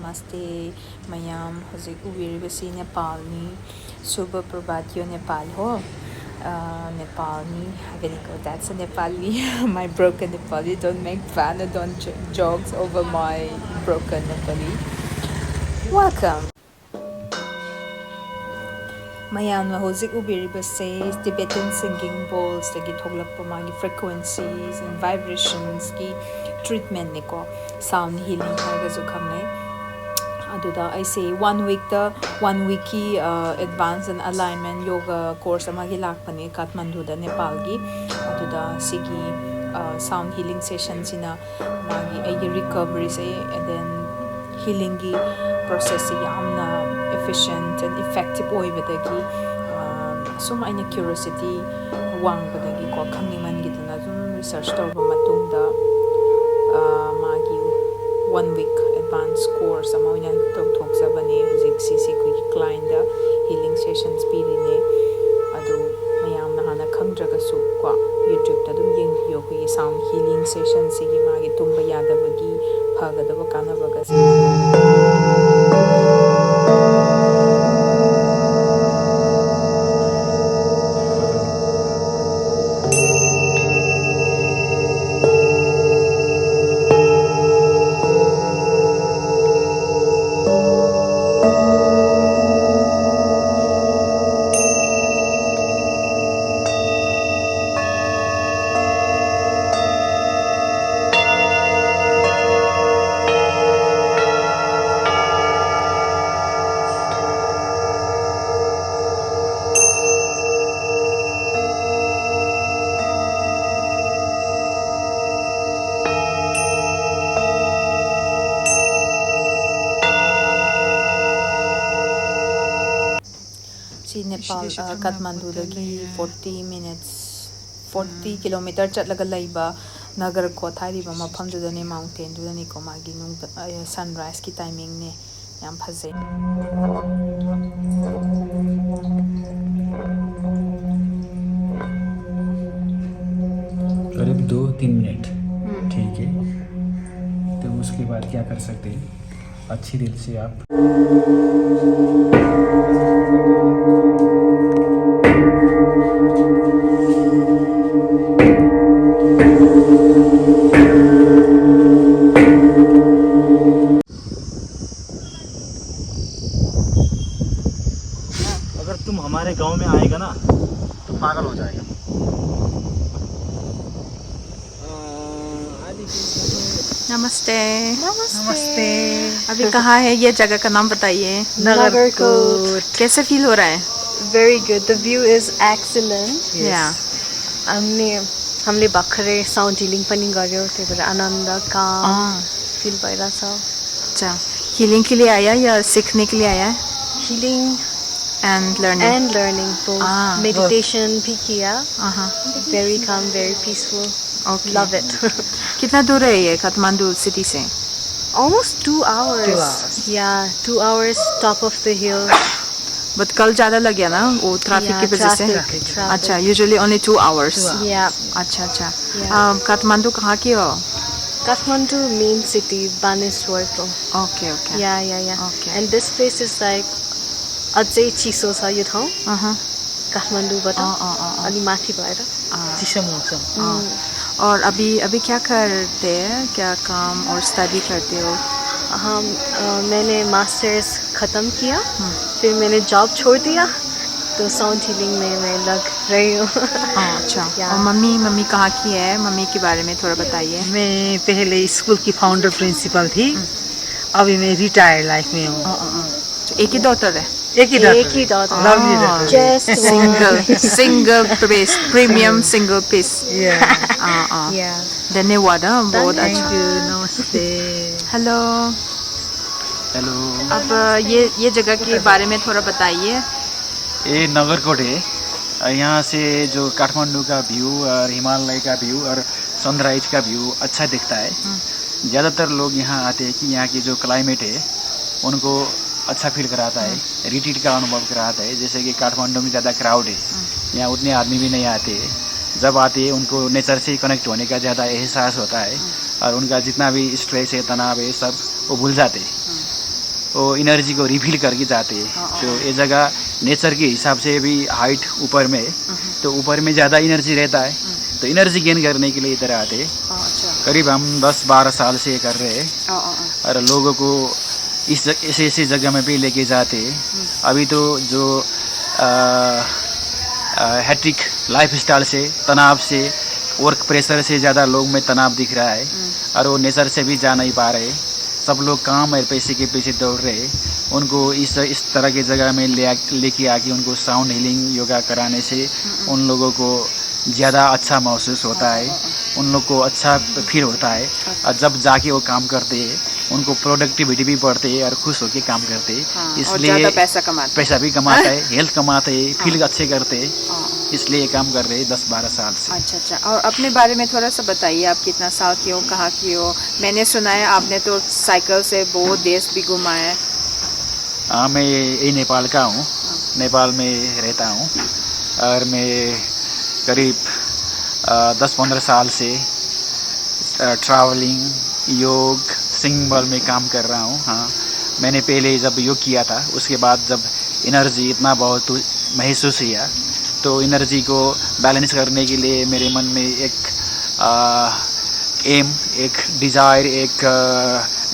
Namaste Mayam Hozik Ubiribasi Nepalni Subha Prabhatyo Nepal ho Nepalni Haveniko, that's a Nepali. My broken Nepali, don't make fun or don't jokes over my broken Nepali. Welcome. Mayamna hozik ubiribase Tibetan singing bowls dagi thoglakpa magi frequencies and vibrations ki treatment niko sound healing haigasu khangnai aduda I say 1 week ki advanced and alignment yoga course amagi lakpani Kathmandu da Nepal gi aduda sigi sound healing sessions ina magi ay recovery say and then healing gi process yamna efficient and effective oibadagi sum aina curiosity wangbadagi ko khangniman giduna zum research tawba matungda magi 1 week advanced course amawina tokthokjabani huzik cc client da healing sessions pirine adu mayamna hana khangdragasu ko YouTube ta dum yengbiyo ko sound healing session sigi magi tumba yadabagi phagadaba kanabaga Nepal Kathmandu dagi 40 minutes 40 kilometer chatlaga laiba nagar ko thariba mafam dudani mountain dudani ko magi nung sunrise ki timing ne yam phajai करीब 2-3 minute ठीक है। तो उसके बाद क्या कर सकते हैं, अच्छी दिल से आप अगर तुम हमारे गांव में आएगा ना तो पागल हो जाएगा। नमस्ते नमस्ते। अभी कहाँ है ये जगह का नाम बताइए। Nagarkot। कैसे फील हो रहा है? Very good. The view is excellent. Yeah. हमले भर्खरै साउन्ड हिलिङ पनि गर्यो, त्यही भएर आनन्द काम फिल भइरहेछ। अच्छा, हीलिंग के लिए आया या सीखने के लिए आया है? Healing and learning both. Meditation भी किया। Very calm, very peaceful. Okay. Love it. कितना दूर है ये काठमांडू सिटी से? Almost 2 hours. 2 hours. Yeah, 2 hours top of the hill. But कल ज़्यादा लग गया ना वो ट्रैफिक की वजह से? अच्छा, usually only 2 hours. Yeah. अच्छा अच्छा। काठमांडू कहाँ की हो? Kathmandu main city, Baneswar ko. Okay okay. Yeah. Okay. And this place is like अझै चिसो छ यो ठाउँ काठमाडौँबाट अलि माथि भएर चिसो मौसम। और अभी क्या करते हैं, क्या काम और स्टडी करते हो? मैंने मास्टर्स ख़त्म किया, फिर मैंने जॉब छोड़ दिया, तो साउंड हीलिंग में मैं लग रही हूँ। अच्छा। और मम्मी कहाँ की है? मम्मी के बारे में थोड़ा बताइए। मैं पहले स्कूल की फाउंडर प्रिंसिपल थी, अभी मैं रिटायर्ड लाइफ में हूँ। एक ही डॉटर है? एक ही daughter. Lovely daughter. Just single piece, premium single piece. Yeah. धन्यवाद। बहुत अच्छा। Thank you. नमस्ते। हेलो। अब ये जगह के बारे में थोड़ा बताइए। ये नगरकोट है। यहाँ से जो काठमांडू का व्यू और हिमालय का व्यू और सनराइज का व्यू अच्छा दिखता है। ज़्यादातर लोग यहाँ आते हैं कि यहाँ की जो क्लाइमेट है उनको अच्छा फील कराता है, रिट्रीट का अनुभव कराता है। जैसे कि काठमांडू में ज़्यादा क्राउड है, यहाँ उतने आदमी भी नहीं आते। जब आते हैं उनको नेचर से कनेक्ट होने का ज़्यादा एहसास होता है और उनका जितना भी स्ट्रेस है, तनाव है, सब वो भूल जाते हैं। वो एनर्जी को रिफिल करके जाते हैं। तो ये जगह नेचर के हिसाब से भी हाइट ऊपर में, तो ऊपर में ज़्यादा एनर्जी रहता है, तो एनर्जी गेन करने के लिए इधर आते हैं। करीब हम 10-12 साल से कर रहे हैं और लोगों को ऐसे जगह में भी लेके जाते हैं। अभी तो जो हैट्रिक लाइफ स्टाइल से, तनाव से, वर्क प्रेशर से ज़्यादा लोग में तनाव दिख रहा है और वो नेचर से भी जा नहीं पा रहे। सब लोग काम और पैसे के पीछे दौड़ रहे। उनको इस तरह की जगह में लेके आके उनको साउंड हीलिंग योगा कराने से उन लोगों को ज़्यादा अच्छा महसूस होता है, उन लोग को अच्छा फील होता है और जब जाके वो काम करते हैं उनको प्रोडक्टिविटी भी बढ़ते है और खुश होकर काम करते हैं। इसलिए पैसा भी कमाता है, हेल्थ कमाते हैं, फील अच्छे करते हैं, इसलिए ये काम कर रहे हैं 10-12 साल से। अच्छा। और अपने बारे में थोड़ा सा बताइए, आप कितना साल की हो, कहाँ की हो? मैंने सुना है आपने तो साइकिल से बहुत देश भी घुमाया है। हाँ, मैं यही नेपाल का हूँ, नेपाल में रहता हूँ और मैं करीब 10-15 साल से ट्रैवलिंग, योग, सिंगिंग बॉल में काम कर रहा हूँ। हाँ, मैंने पहले जब योग किया था उसके बाद जब एनर्जी इतना बहुत महसूस किया तो एनर्जी को बैलेंस करने के लिए मेरे मन में एक एम, एक डिज़ायर, एक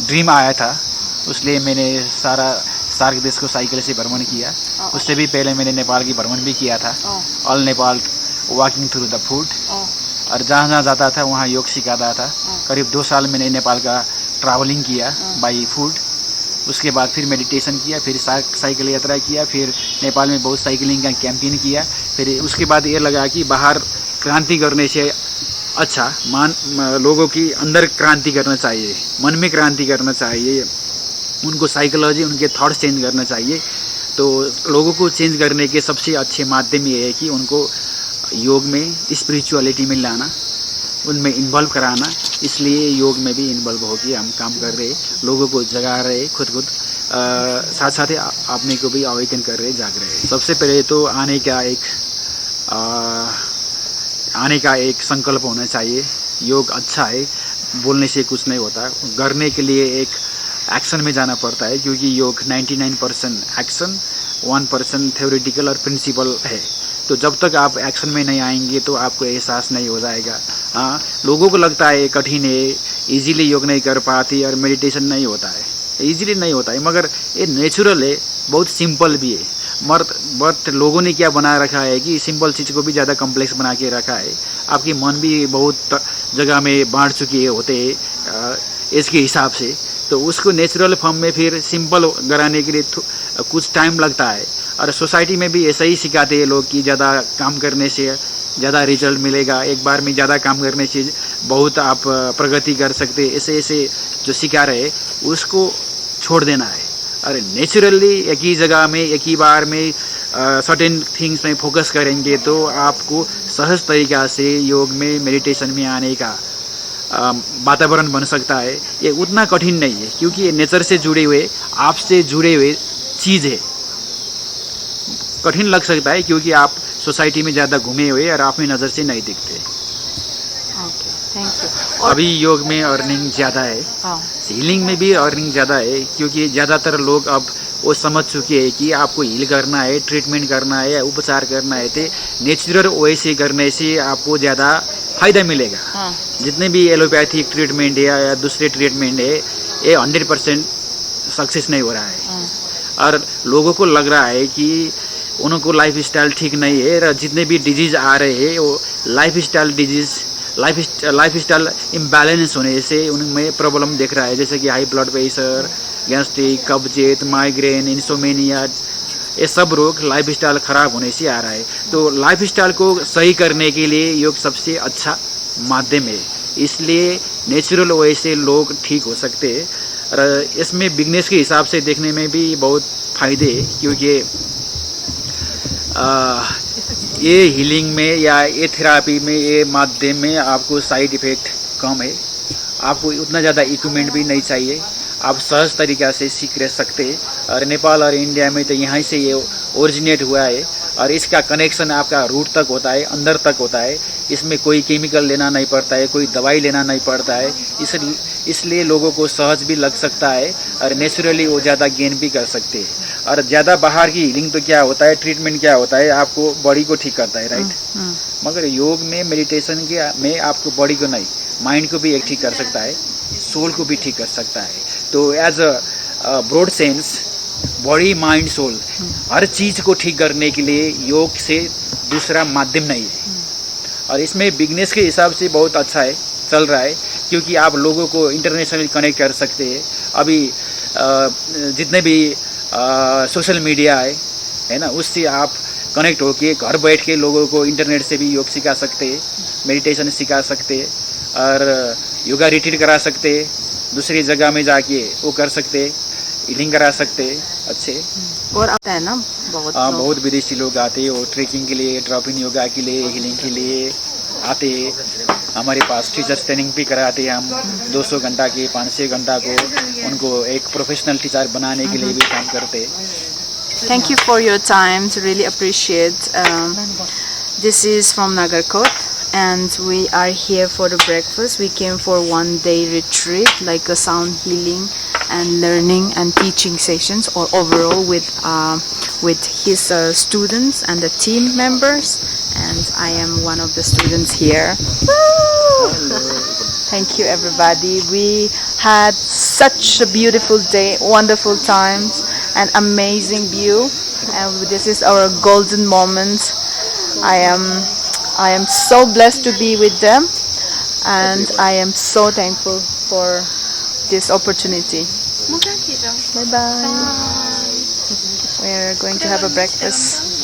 ड्रीम आया था। इसलिए मैंने सार्क देश को साइकिल से भ्रमण किया। उससे भी पहले मैंने नेपाल की भ्रमण भी किया था, all Nepal walking through the food, और जहाँ जाता था वहाँ योग सिखाता था। करीब 2 साल मैंने नेपाल का ट्रैवलिंग किया बाई फूड। उसके बाद फिर मेडिटेशन किया, फिर साइकिल यात्रा किया, फिर नेपाल में बहुत साइकिलिंग का कैंपेन किया। फिर उसके बाद ये लगा कि बाहर क्रांति करने से अच्छा लोगों की अंदर क्रांति करना चाहिए, मन में क्रांति करना चाहिए, उनको साइकोलॉजी, उनके थॉट्स चेंज करना चाहिए। तो लोगों को चेंज करने के सबसे अच्छे माध्यम ये है कि उनको योग में, स्पिरिचुअलिटी में लाना, उनमें इन्वॉल्व कराना। इसलिए योग में भी इन्वॉल्व होकर हम काम कर रहे, लोगों को जगा रहे, खुद साथ साथ अपने को भी अवेकन कर रहे, जाग रहे। सबसे पहले तो आने का एक संकल्प होना चाहिए। योग अच्छा है, बोलने से कुछ नहीं होता, करने के लिए एक एक्शन में जाना पड़ता है, क्योंकि योग 99% एक्शन, 1% थ्योरेटिकल और प्रिंसिपल है। तो जब तक आप एक्शन में नहीं आएंगे तो आपको एहसास नहीं हो जाएगा। हाँ, लोगों को लगता है कठिन है, इजीली योग नहीं कर पाती और मेडिटेशन नहीं होता है, इजीली नहीं होता है, मगर ये नेचुरल है, बहुत सिंपल भी है। बट लोगों ने क्या बना रखा है कि सिंपल चीज़ को भी ज़्यादा कॉम्प्लेक्स बना के रखा है। आपकी मन भी बहुत जगह में बांट चुके होते हैं इसके हिसाब से, तो उसको नेचुरल फॉर्म में फिर सिंपल कराने के लिए कुछ टाइम लगता है। और सोसाइटी में भी ऐसा ही सिखाते हैं लोग कि ज़्यादा काम करने से ज़्यादा रिजल्ट मिलेगा, एक बार में ज़्यादा काम करने से बहुत आप प्रगति कर सकते, ऐसे जो सिखा रहे उसको छोड़ देना है। और नेचुरली एक ही जगह में, एक ही बार में सर्टेन थिंग्स में फोकस करेंगे तो आपको सहज तरीक़ा से योग में, मेडिटेशन में आने का वातावरण बन सकता है। ये उतना कठिन नहीं है, क्योंकि ये नेचर से जुड़े हुए, आपसे जुड़े हुए चीज़ है। कठिन लग सकता है क्योंकि आप सोसाइटी में ज़्यादा घूमे हुए और आप में नज़र से नहीं दिखते। Okay, thank you. अभी योग में अर्निंग ज़्यादा है, हीलिंग में भी अर्निंग ज़्यादा है, क्योंकि ज़्यादातर लोग अब वो समझ चुके हैं कि आपको हील करना है, ट्रीटमेंट करना है, उपचार करना है, तो नेचुरल वे से करने से आपको ज़्यादा फायदा मिलेगा। जितने भी एलोपैथिक ट्रीटमेंट है या दूसरे ट्रीटमेंट है, ये 100% सक्सेस नहीं हो रहा है। और लोगों को लग रहा है कि उनको लाइफ स्टाइल ठीक नहीं है, और जितने भी डिजीज आ रहे हैं वो लाइफ स्टाइल इम्बैलेंस होने से उनमें प्रॉब्लम दिख रहा है, जैसे कि हाई ब्लड प्रेशर, गैस्ट्रिक, कब्जियत, माइग्रेन, इंसोमेनिया, ये सब रोग लाइफ स्टाइल खराब होने से आ रहा है। तो लाइफ स्टाइल को सही करने के लिए योग सबसे अच्छा माध्यम है, इसलिए नेचुरल वे से लोग ठीक हो सकते हैं। और इसमें बिजनेस के हिसाब से देखने में भी बहुत फायदे है, क्योंकि ये हीलिंग में या ये थेरापी में, ये माध्यम में आपको साइड इफ़ेक्ट कम है, आपको उतना ज़्यादा इक्विपमेंट भी नहीं चाहिए, आप सहज तरीक़ा से सीख रह सकते हैं। और नेपाल और इंडिया में तो यहाँ से ये ओरिजिनेट हुआ है, और इसका कनेक्शन आपका रूट तक होता है, अंदर तक होता है। इसमें कोई केमिकल लेना नहीं पड़ता है, कोई दवाई लेना नहीं पड़ता है। इसलिए लोगों को सहज भी लग सकता है और नेचुरली वो ज़्यादा गेन भी कर सकते हैं। और ज़्यादा बाहर की हीलिंग तो क्या होता है, ट्रीटमेंट क्या होता है, आपको बॉडी को ठीक करता है, राइट। मगर योग में, मेडिटेशन के में आपको बॉडी को नहीं, माइंड को भी एक ठीक कर सकता है, सोल को भी ठीक कर सकता है। तो as a broad sense, body mind soul हर चीज को ठीक करने के लिए योग से दूसरा माध्यम नहीं है। और इसमें बिजनेस के हिसाब से बहुत अच्छा है, चल रहा है, क्योंकि आप लोगों को इंटरनेशनली कनेक्ट कर सकते हैं। अभी जितने भी सोशल मीडिया है ना, उससे आप कनेक्ट होके घर बैठ के लोगों को इंटरनेट से भी योग सिखा सकते हैं, मेडिटेशन सिखा सकते हैं और योगा रिट्रीट करा सकते हैं, दूसरी जगह में जाके वो कर सकते हैं, हीलिंग करा सकते हैं अच्छे। और आता है ना बहुत हाँ, बहुत विदेशी लोग आते हैं, वो ट्रेकिंग के लिए, ड्रॉप इन योगा के लिए, हीलिंग के लिए आते हैं। हमारे पास टीचर्स ट्रेनिंग भी कराते हैं हम, 200 घंटा के, 500 घंटा को उनको एक प्रोफेशनल टीचर बनाने के लिए भी काम करते हैं। Thank you for your time. To really appreciate. This is from Nagarkot, and we are here for the breakfast. We came for 1-day retreat, like a sound healing and learning and teaching sessions, or overall with his students and the team members. And I am one of the students here. Thank you, everybody. We had such a beautiful day, wonderful times, and amazing view. And this is our golden moment. I am so blessed to be with them, and I am so thankful for this opportunity. Bye bye. We're going to have a breakfast.